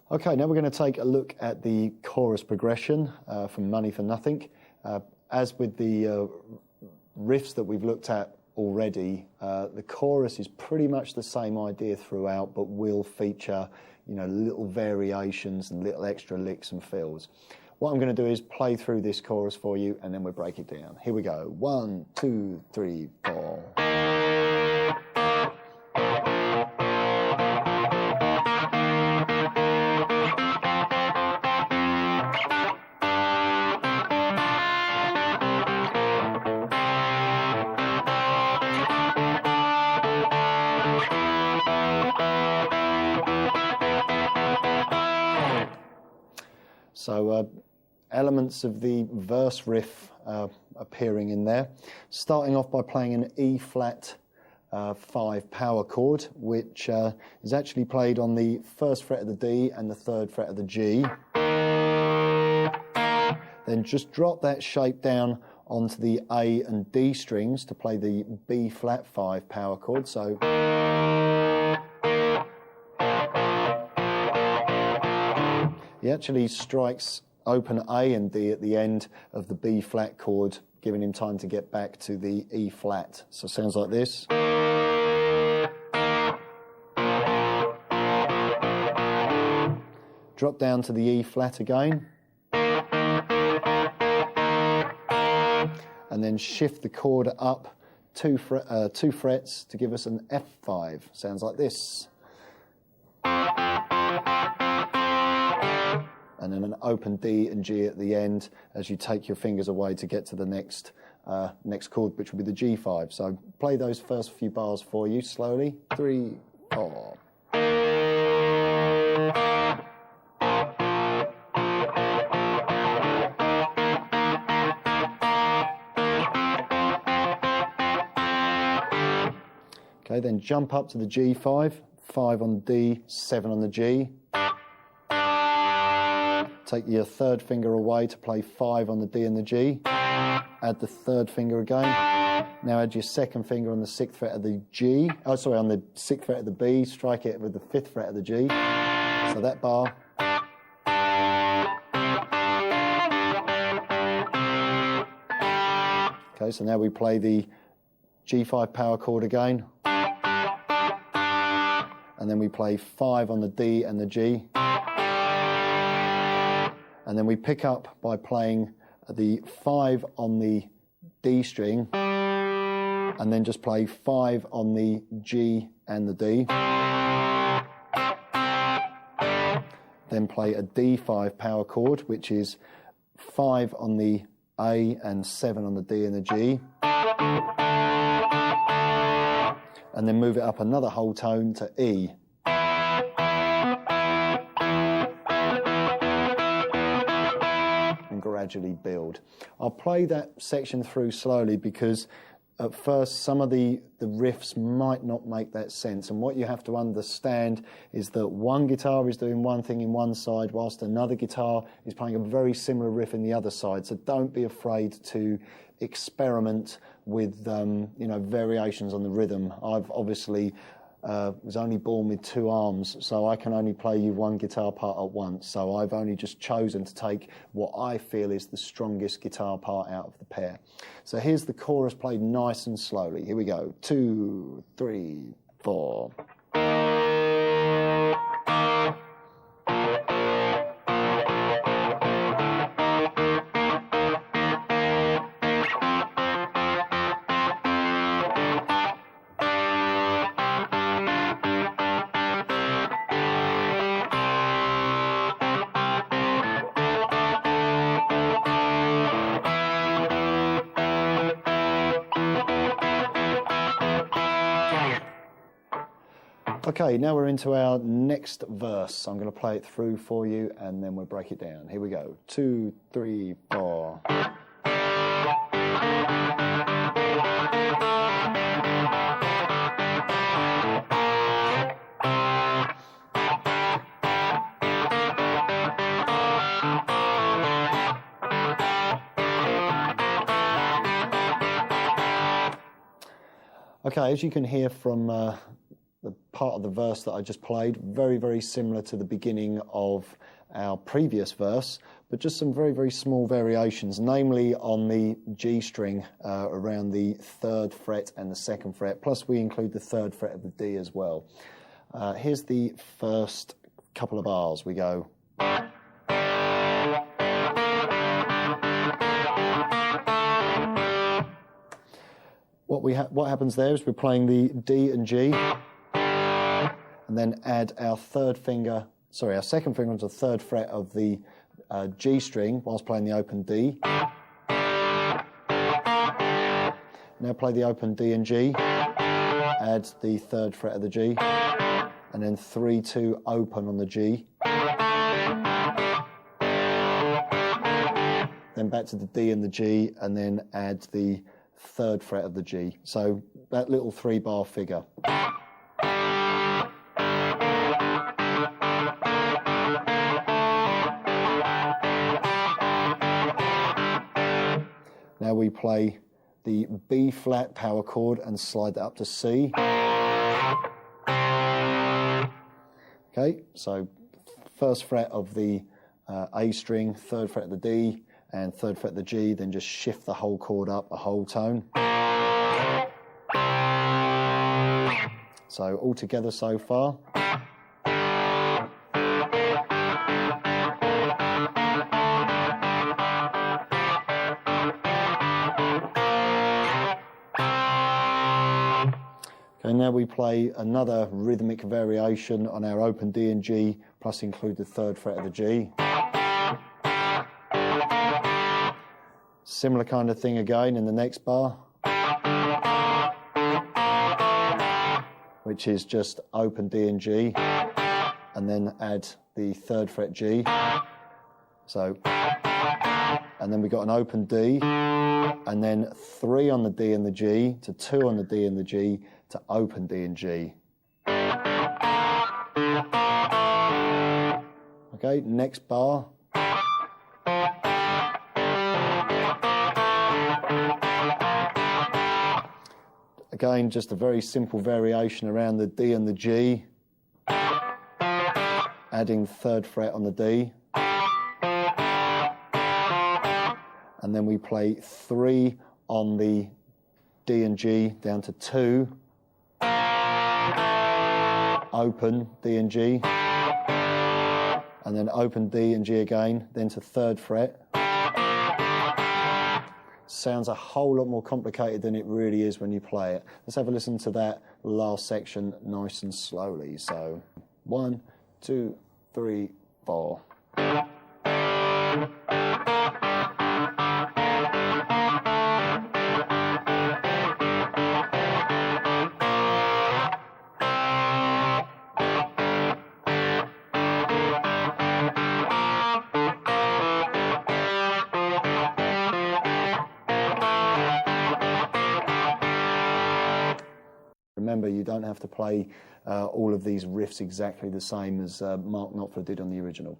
Okay, now we're going to take a look at the chorus progression from Money for Nothing. As with the riffs that we've looked at already, the chorus is pretty much the same idea throughout, but will feature, little variations and little extra licks and fills. What I'm going to do is play through this chorus for you, and then we'll break it down. Here we go. 1, 2, 3, 4. So elements of the verse riff appearing in there, starting off by playing an E flat 5 power chord, which is actually played on the 1st fret of the D and the 3rd fret of the G. Then just drop that shape down onto the A and D strings to play the B flat 5 power chord. So he actually strikes open A and D at the end of the B flat chord, giving him time to get back to the E flat. So it sounds like this. Drop down to the E flat again. And then shift the chord up 2 frets to give us an F5. Sounds like this. And then an open D and G at the end as you take your fingers away to get to the next chord, which will be the G5. So play those first few bars for you slowly. 3, 4. Okay, then jump up to the G5, 5 on D, 7 on the G. Take your 3rd finger away to play 5 on the D and the G. Add the 3rd finger again. Now add your 2nd finger on the 6th fret of the G. On the 6th fret of the B. Strike it with the 5th fret of the G. So that bar. Okay, so now we play the G5 power chord again. And then we play 5 on the D and the G. And then we pick up by playing the 5 on the D string, and then just play 5 on the G and the D. Then play a D5 power chord, which is 5 on the A and 7 on the D and the G. And then move it up another whole tone to E. Gradually build. I'll play that section through slowly because at first some of the riffs might not make that sense, and what you have to understand is that one guitar is doing one thing in one side whilst another guitar is playing a very similar riff in the other side. So don't be afraid to experiment with variations on the rhythm. I've obviously was only born with 2 arms, so I can only play you one guitar part at once. So I've only just chosen to take what I feel is the strongest guitar part out of the pair. So here's the chorus played nice and slowly. Here we go. 2, 3, 4. Okay, now we're into our next verse. I'm going to play it through for you and then we'll break it down. Here we go. 2, 3, 4. Okay, as you can hear from the part of the verse that I just played, very, very similar to the beginning of our previous verse, but just some very, very small variations, namely on the G string around the 3rd fret and the 2nd fret, plus we include the 3rd fret of the D as well. Here's the first couple of bars. We go. What happens there is we're playing the D and G, and then add our 2nd finger onto the 3rd fret of the G string whilst playing the open D. Now play the open D and G, add the 3rd fret of the G, and then 3-2 open on the G. Then back to the D and the G, and then add the 3rd fret of the G. So that little 3-bar figure. Now we play the B flat power chord and slide that up to C. Okay, so 1st fret of the A string, 3rd fret of the D, and 3rd fret of the G, then just shift the whole chord up a whole tone. So all together so far. Okay, now we play another rhythmic variation on our open D and G, plus include the 3rd fret of the G. Similar kind of thing again in the next bar, which is just open D and G, and then add the 3rd fret G. So, and then we got an open D, and then 3 on the D and the G, to 2 on the D and the G, to open D and G. Okay, next bar. Again, just a very simple variation around the D and the G, adding 3rd fret on the D, and then we play 3 on the D and G down to 2, open D and G, and then open D and G again, then to 3rd fret. Sounds a whole lot more complicated than it really is when you play it. Let's have a listen to that last section nice and slowly. So 1, 2, 3, 4. Remember, you don't have to play all of these riffs exactly the same as Mark Knopfler did on the original.